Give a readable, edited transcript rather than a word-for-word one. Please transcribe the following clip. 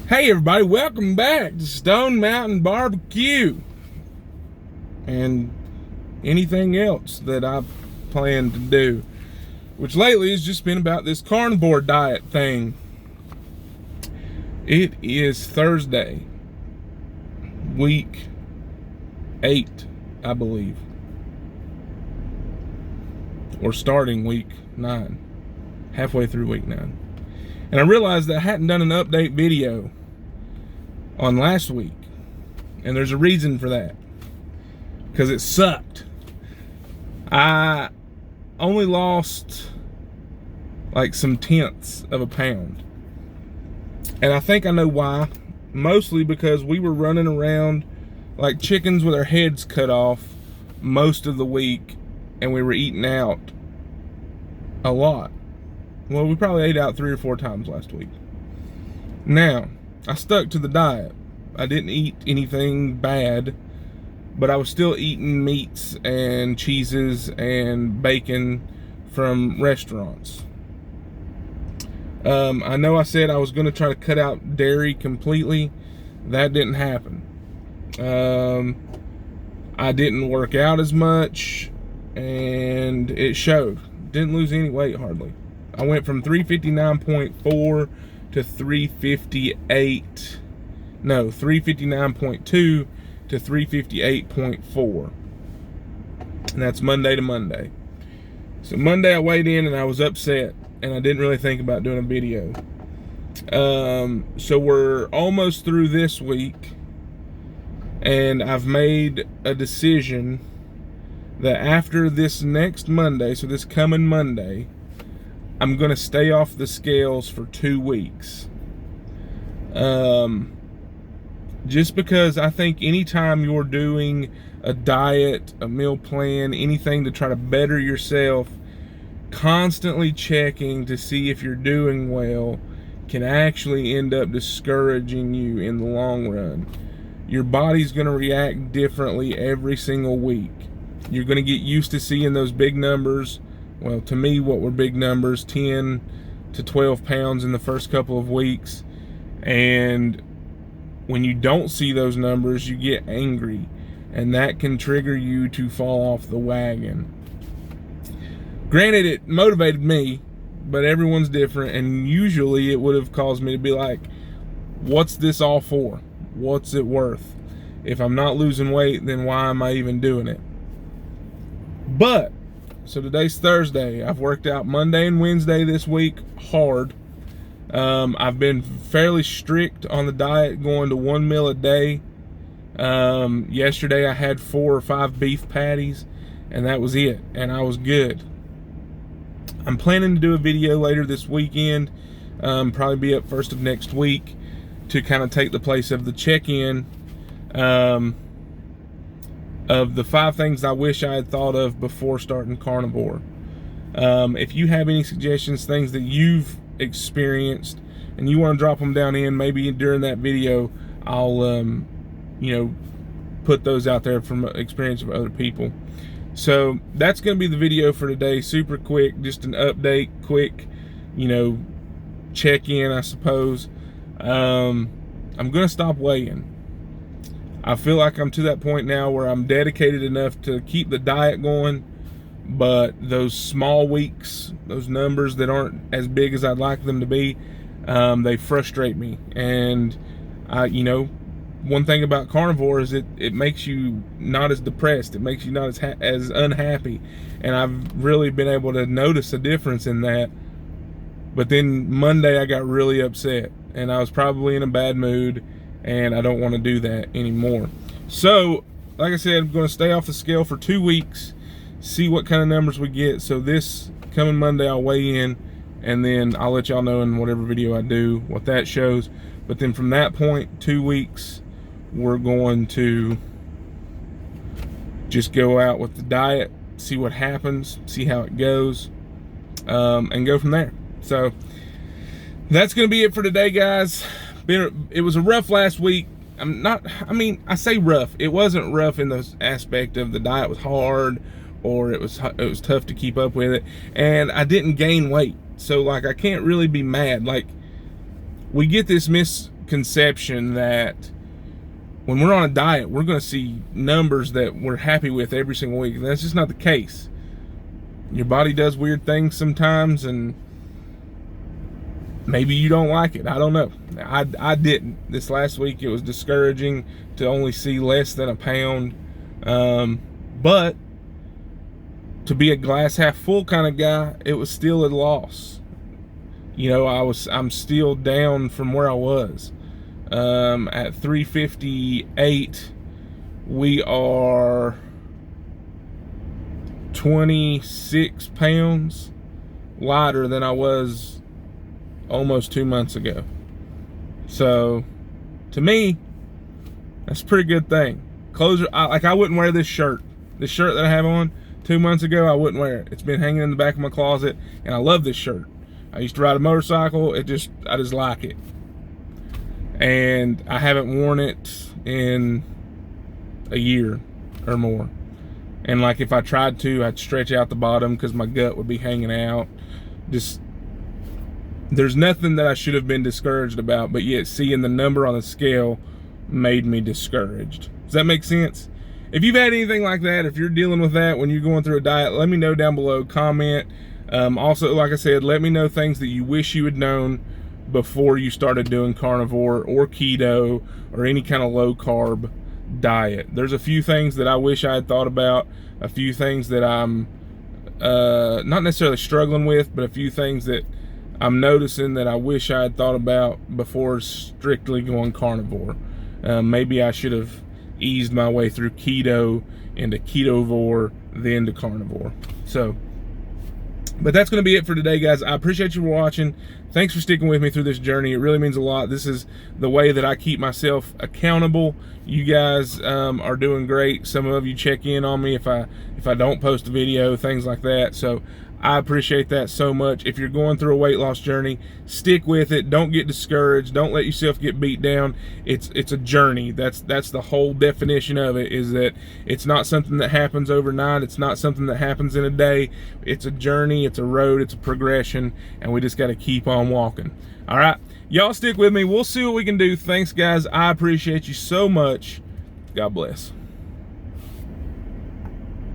Hey everybody, welcome back to Stone Mountain Barbecue and anything else that I plan to do, which lately has just been about this carnivore diet thing. It is Thursday, week 8, I believe, or starting week 9, halfway through week 9. And I realized that I hadn't done an update video on last week. And there's a reason for that. Because it sucked. I only lost like some tenths of a pound. And I think I know why. Mostly because we were running around like chickens with our heads cut off most of the week. And we were eating out a lot. Well, we probably ate out 3 or 4 times last week. Now, I stuck to the diet. I didn't eat anything bad, but I was still eating meats and cheeses and bacon from restaurants. I know I said I was going to try to cut out dairy completely. That didn't happen. I didn't work out as much, and it showed. Didn't lose any weight hardly. I went from 359.4 to 359.2 to 358.4. And that's Monday to Monday. So Monday I weighed in and I was upset, and I didn't really think about doing a video. So we're almost through this week, and I've made a decision that after this next Monday, so this coming Monday, I'm going to stay off the scales for 2 weeks. Just because I think anytime you're doing a diet, a meal plan, anything to try to better yourself, constantly checking to see if you're doing well can actually end up discouraging you in the long run. Your body's going to react differently every single week. You're going to get used to seeing those big numbers. Well, to me, what were big numbers, 10 to 12 pounds in the first couple of weeks. And when you don't see those numbers, you get angry. And that can trigger you to fall off the wagon. Granted, it motivated me, but everyone's different. And usually it would have caused me to be like, what's this all for? What's it worth? If I'm not losing weight, then why am I even doing it? But so today's Thursday. I've worked out Monday and Wednesday this week hard. I've been fairly strict on the diet, going to 1 meal a day. Yesterday I had 4 or 5 beef patties, and that was it, and I was good. I'm planning to do a video later this weekend, probably be up first of next week, to kind of take the place of the check-in of the 5 things I wish I had thought of before starting carnivore. If you have any suggestions, things that you've experienced, and you want to drop them down in, maybe during that video, I'll put those out there from experience of other people. So that's going to be the video for today. Super quick, just an update, quick, check-in, I suppose. I'm going to stop weighing. I feel like I'm to that point now where I'm dedicated enough to keep the diet going, but those small weeks, those numbers that aren't as big as I'd like them to be, they frustrate me. And one thing about carnivore is it makes you not as depressed. It makes you not as unhappy. And I've really been able to notice a difference in that. But then Monday I got really upset, and I was probably in a bad mood, and I don't want to do that anymore. So, like I said, I'm going to stay off the scale for 2 weeks, see what kind of numbers we get. So this coming Monday, I'll weigh in, and then I'll let y'all know in whatever video I do what that shows. But then from that point, 2 weeks, we're going to just go out with the diet, see what happens, see how it goes, and go from there. So that's going to be it for today, guys. It was a rough last week. I say rough. It wasn't rough in the aspect of the diet was hard, or it was tough to keep up with it, and I didn't gain weight. So like, I can't really be mad. Like, we get this conception that when we're on a diet, we're going to see numbers that we're happy with every single week. And that's just not the case. Your body does weird things sometimes, and maybe you don't like it. I don't know. I didn't. This last week, it was discouraging to only see less than a pound. But to be a glass half full kind of guy, it was still a loss. You know, I'm still down from where I was. At 358, we are 26 pounds lighter than I was almost 2 months ago. So to me, that's a pretty good thing. Clothes are, like, I wouldn't wear this shirt. This shirt that I have on 2 months ago, I wouldn't wear it. It's been hanging in the back of my closet, and I love this shirt. I used to ride a motorcycle. I just like it. And I haven't worn it in a year or more. And like, if I tried to, I'd stretch out the bottom because my gut would be hanging out. Just, there's nothing that I should have been discouraged about, but yet seeing the number on the scale made me discouraged. Does that make sense? If you've had anything like that, if you're dealing with that when you're going through a diet, let me know down below. Comment. Also, like I said, let me know things that you wish you had known before you started doing carnivore or keto or any kind of low carb diet. There's a few things that I wish I had thought about, a few things that I'm not necessarily struggling with, but a few things that I'm noticing that I wish I had thought about before strictly going carnivore. Maybe I should have eased my way through keto into ketovore, then to carnivore. So, but that's going to be it for today, guys. I appreciate you watching. Thanks for sticking with me through this journey. It really means a lot. This is the way that I keep myself accountable. You guys are doing great. Some of you check in on me if I don't post a video, things like that. So I appreciate that so much. If you're going through a weight loss journey, stick with it. Don't get discouraged. Don't let yourself get beat down. It's a journey. That's the whole definition of it, is that it's not something that happens overnight. It's not something that happens in a day. It's a journey. It's a road. It's a progression, and we just got to keep on walking. All right, y'all stick with me. We'll see what we can do. Thanks, guys. I appreciate you so much. God bless.